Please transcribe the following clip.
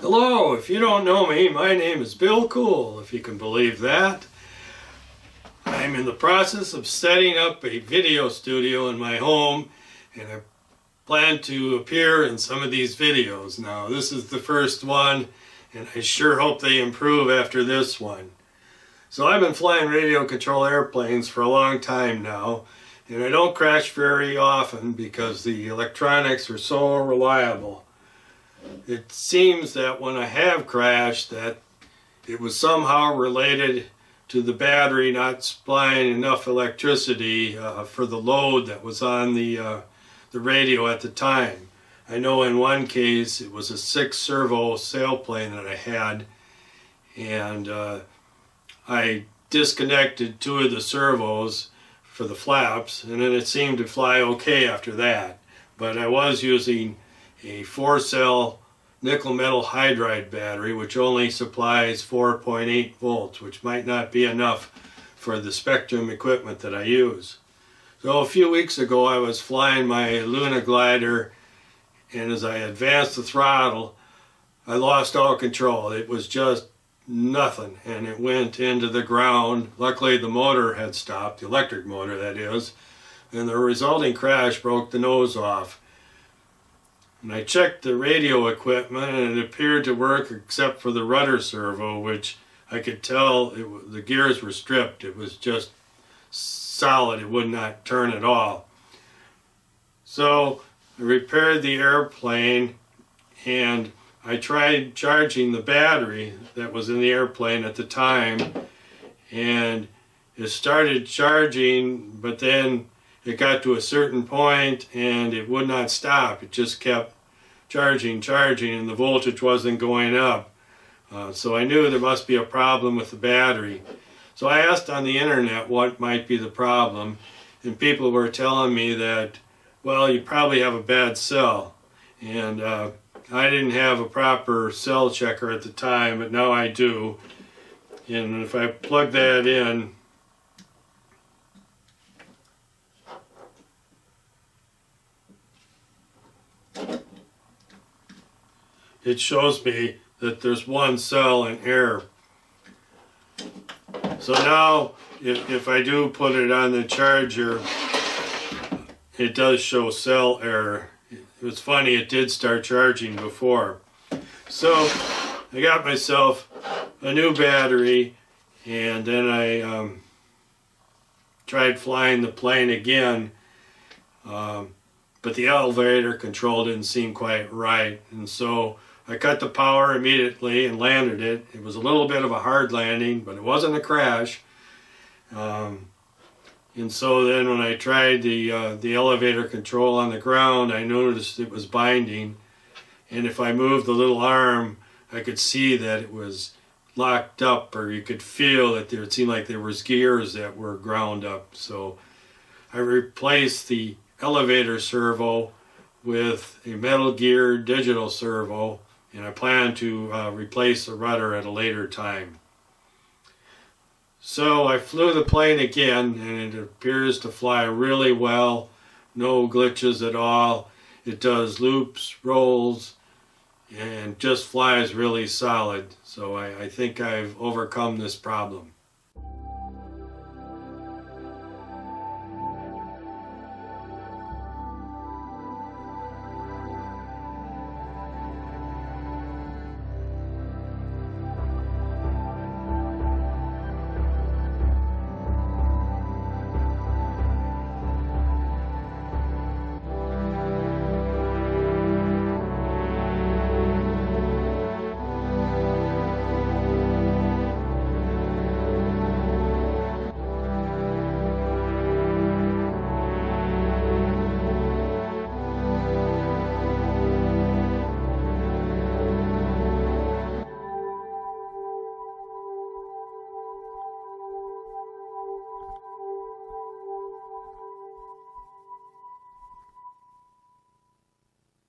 Hello, if you don't know me, my name is Bill Cool, if you can believe that. I'm in the process of setting up a video studio in my home, and I plan to appear in some of these videos. Now, this is the first one, and I sure hope they improve after this one. So I've been flying radio control airplanes for a long time now, and I don't crash very often because the electronics are so reliable. It seems that when I have crashed, that it was somehow related to the battery not supplying enough electricity for the load that was on the radio at the time. I know in one case it was a 6-servo sailplane that I had, and I disconnected 2 of the servos for the flaps, and then it seemed to fly okay after that. But I was using a 4-cell nickel metal hydride battery, which only supplies 4.8 volts, which might not be enough for the Spectrum equipment that I use. So a few weeks ago I was flying my Eluna glider, and as I advanced the throttle I lost all control. It was just nothing, and it went into the ground. Luckily the motor had stopped, the electric motor that is, and the resulting crash broke the nose off. And I checked the radio equipment and it appeared to work except for the rudder servo, which I could tell the gears were stripped. It was just solid, it would not turn at all. So I repaired the airplane and I tried charging the battery that was in the airplane at the time, and it started charging, but then it got to a certain point and it would not stop. It just kept charging, and the voltage wasn't going up. So I knew there must be a problem with the battery. So I asked on the internet what might be the problem, and people were telling me that, well, you probably have a bad cell. And I didn't have a proper cell checker at the time, but now I do. And if I plug that in, it shows me that there's 1 cell in error. So now, if I do put it on the charger, it does show cell error. It was funny, it did start charging before. So I got myself a new battery, and then I tried flying the plane again, but the elevator control didn't seem quite right, and so I cut the power immediately and landed it. It was a little bit of a hard landing, but it wasn't a crash. And so then when I tried the elevator control on the ground, I noticed it was binding. And if I moved the little arm, I could see that it was locked up, or you could feel that it seemed like there was gears that were ground up. So I replaced the elevator servo with a metal gear digital servo, and I plan to replace the rudder at a later time. So I flew the plane again, and it appears to fly really well. No glitches at all. It does loops, rolls, and just flies really solid. So I think I've overcome this problem.